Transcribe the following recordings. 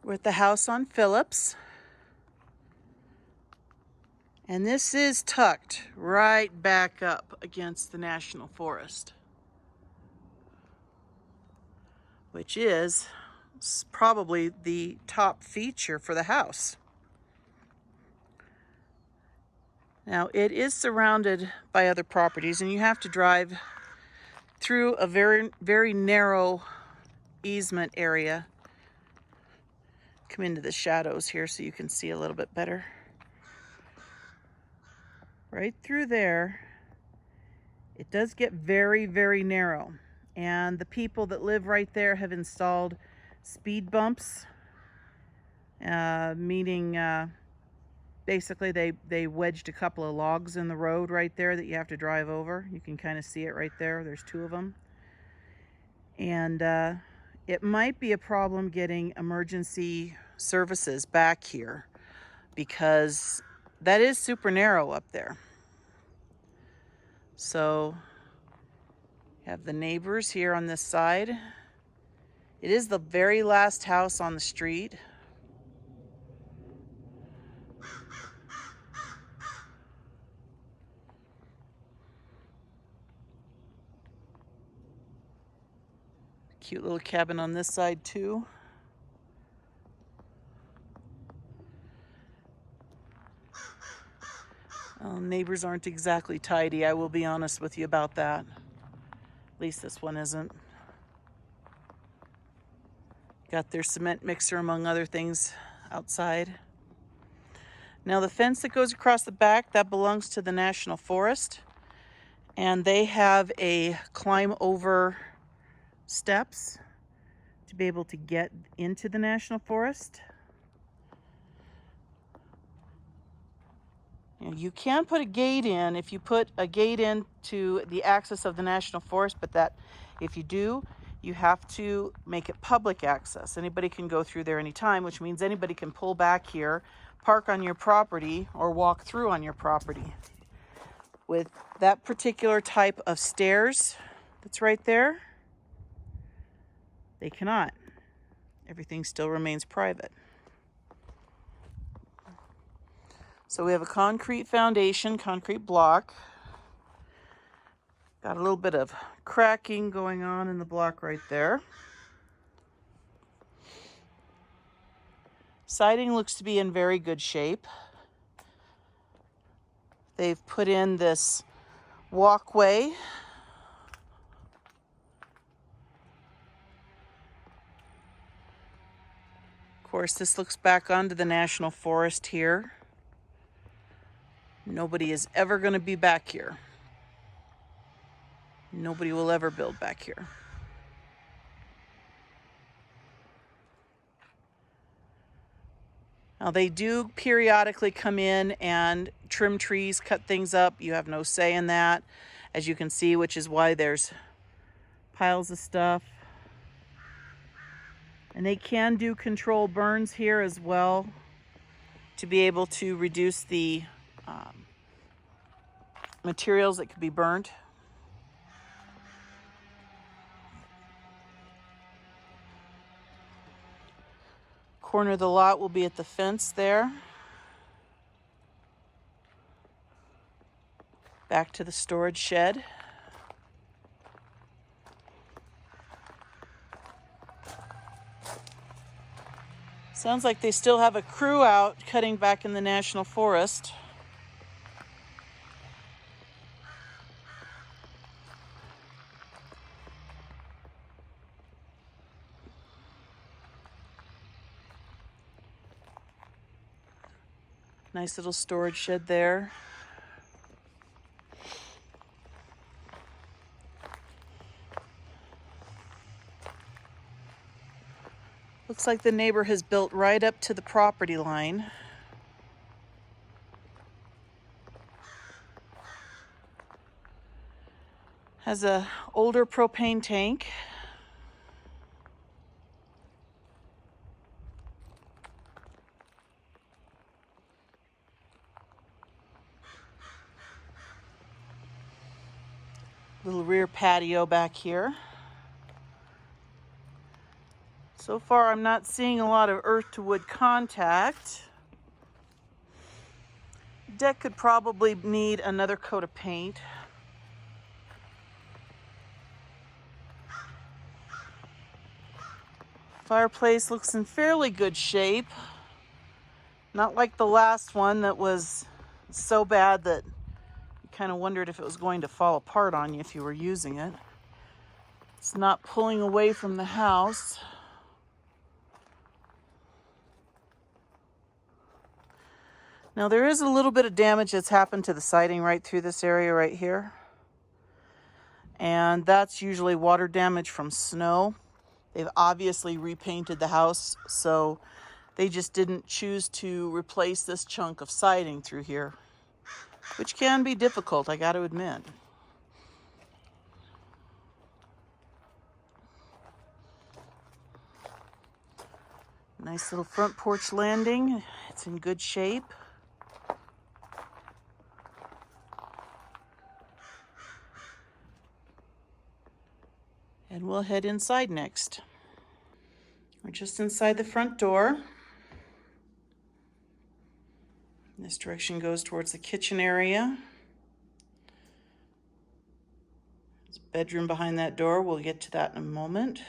We're at the house on Phillips. And this is tucked right back up against the National Forest, which is probably the top feature for the house. Now, it is surrounded by other properties, and you have to drive through a very, very narrow easement area. Come into the shadows here so you can see a little bit better. Right through there, it does get very, very narrow. And the people that live right there have installed speed bumps, meaning basically they wedged a couple of logs in the road right there that you have to drive over. You can kind of see it right there. There's two of them. And it might be a problem getting emergency services back here because that is super narrow up there. So you have the neighbors here on this side. It is the very last house on the street. Cute little cabin on this side too. Neighbors aren't exactly tidy, I will be honest with you about that. At least this one isn't. Got their cement mixer among other things outside. Now the fence that goes across the back, that belongs to the National Forest. And they have a climb over steps to be able to get into the National Forest. You can put a gate in if you put a gate into the access of the National Forest, but that if you do, you have to make it public access. Anybody can go through there anytime, which means anybody can pull back here, park on your property, or walk through on your property. With that particular type of stairs that's right there, they cannot. Everything still remains private. So we have a concrete foundation, concrete block. Got a little bit of cracking going on in the block right there. Siding looks to be in very good shape. They've put in this walkway. Of course, this looks back onto the National Forest here. Nobody is ever going to be back here. Nobody will ever build back here. Now they do periodically come in and trim trees, cut things up. You have no say in that, as you can see, which is why there's piles of stuff. And they can do control burns here as well to be able to reduce the materials that could be burned. Corner of the lot will be at the fence there. Back to the storage shed. Sounds like they still have a crew out cutting back in the National Forest. Nice little storage shed there. Looks like the neighbor has built right up to the property line. Has a older propane tank. Little rear patio back here. So far, I'm not seeing a lot of earth to wood contact. Deck could probably need another coat of paint. Fireplace looks in fairly good shape. Not like the last one that was so bad that you kind of wondered if it was going to fall apart on you if you were using it. It's not pulling away from the house. Now there is a little bit of damage that's happened to the siding right through this area right here. And that's usually water damage from snow. They've obviously repainted the house, so they just didn't choose to replace this chunk of siding through here, which can be difficult, I got to admit. Nice little front porch landing. It's in good shape. And we'll head inside next. We're just inside the front door. This direction goes towards the kitchen area. There's a bedroom behind that door. We'll get to that in a moment.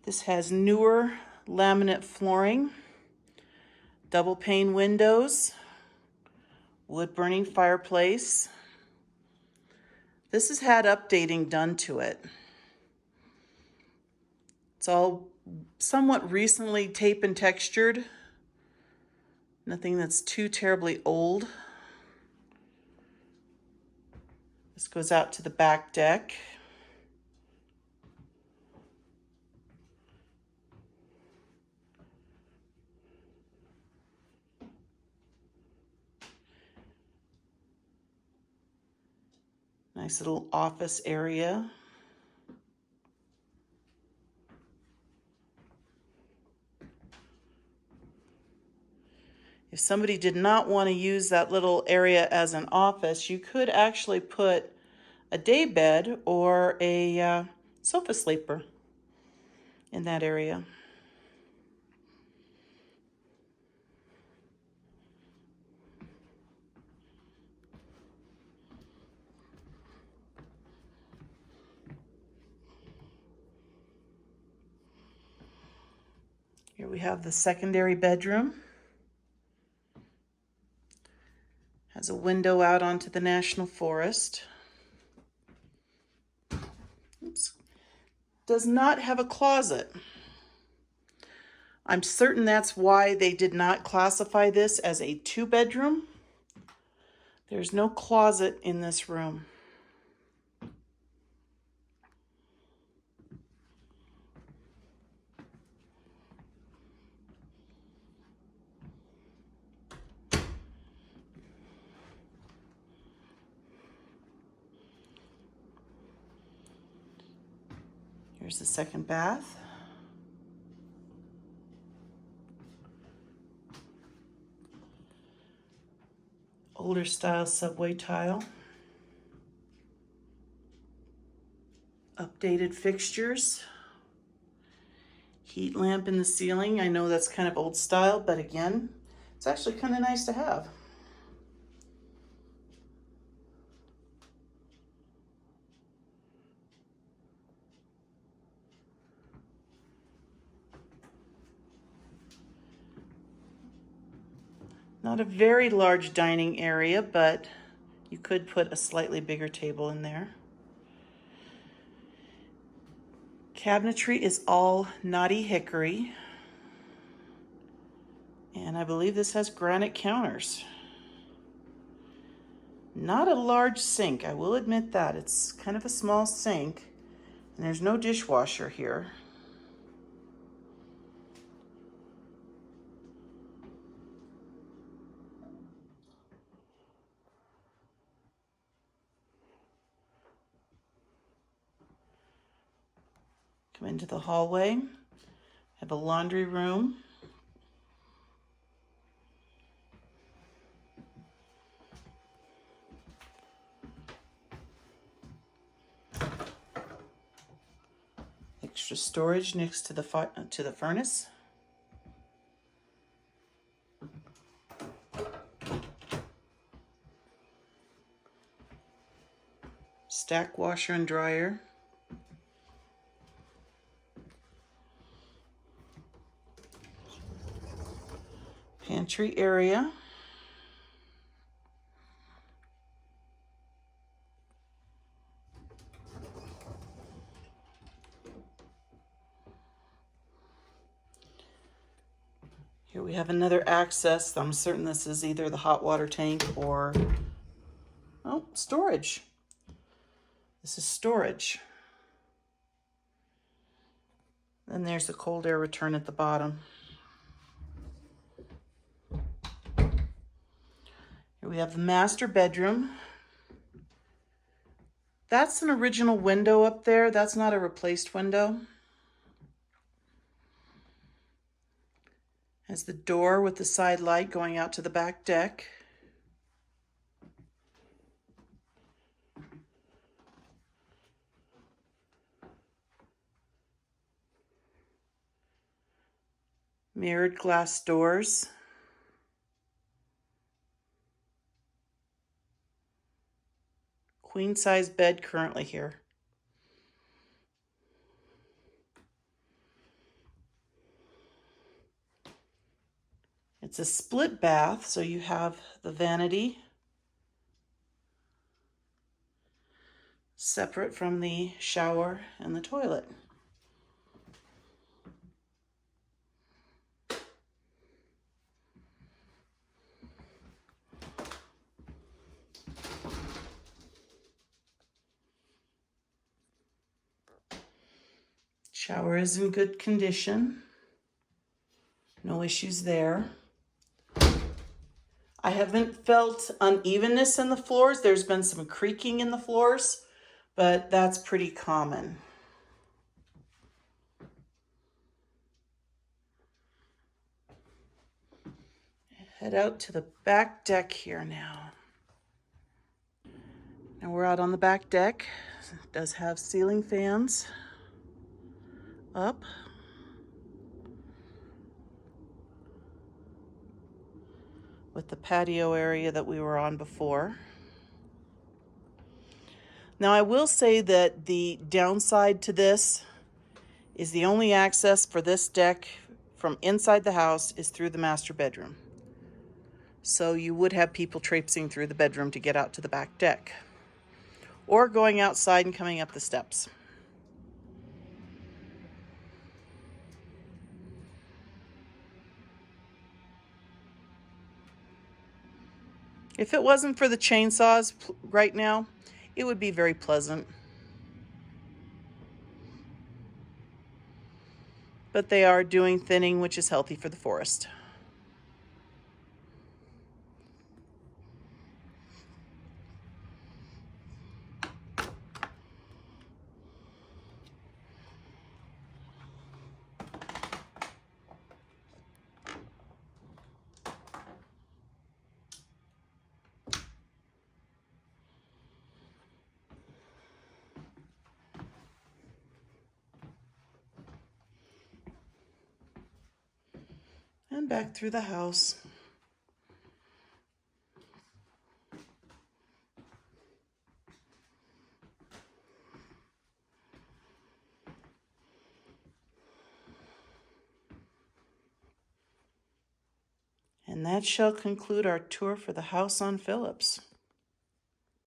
This has newer laminate flooring, double pane windows, wood burning fireplace. This has had updating done to it. It's all somewhat recently tape and textured. Nothing that's too terribly old. This goes out to the back deck. Nice little office area. If somebody did not want to use that little area as an office, you could actually put a day bed or a sofa sleeper in that area. Here we have the secondary bedroom. Has a window out onto the National Forest. Oops. Does not have a closet. I'm certain that's why they did not classify this as a 2-bedroom. There's no closet in this room. Here's the second bath. Older style subway tile. Updated fixtures. Heat lamp in the ceiling. I know that's kind of old style, but again, it's actually kind of nice to have. Not a very large dining area, but you could put a slightly bigger table in there. Cabinetry is all knotty hickory. And I believe this has granite counters. Not a large sink, I will admit that. It's kind of a small sink, and there's no dishwasher here. Come into the hallway, have a laundry room. storage next to the furnace. Stack washer and dryer. Pantry area. Here we have another access. I'm certain this is either the hot water tank or, oh, storage. This is storage. Then there's the cold air return at the bottom. Here we have the master bedroom. That's an original window up there. That's not a replaced window. Has the door with the side light going out to the back deck. Mirrored glass doors. Queen size bed currently here. It's a split bath, so you have the vanity separate from the shower and the toilet. Shower is in good condition. No issues there. I haven't felt unevenness in the floors. There's been some creaking in the floors, but that's pretty common. Head out to the back deck here now. Now we're out on the back deck. It does have ceiling fans up. With the patio area that we were on before. Now I will say that the downside to this is the only access for this deck from inside the house is through the master bedroom. So you would have people traipsing through the bedroom to get out to the back deck, or going outside and coming up the steps. If it wasn't for the chainsaws right now, it would be very pleasant. But they are doing thinning, which is healthy for the forest. And back through the house. And that shall conclude our tour for the house on Phillips.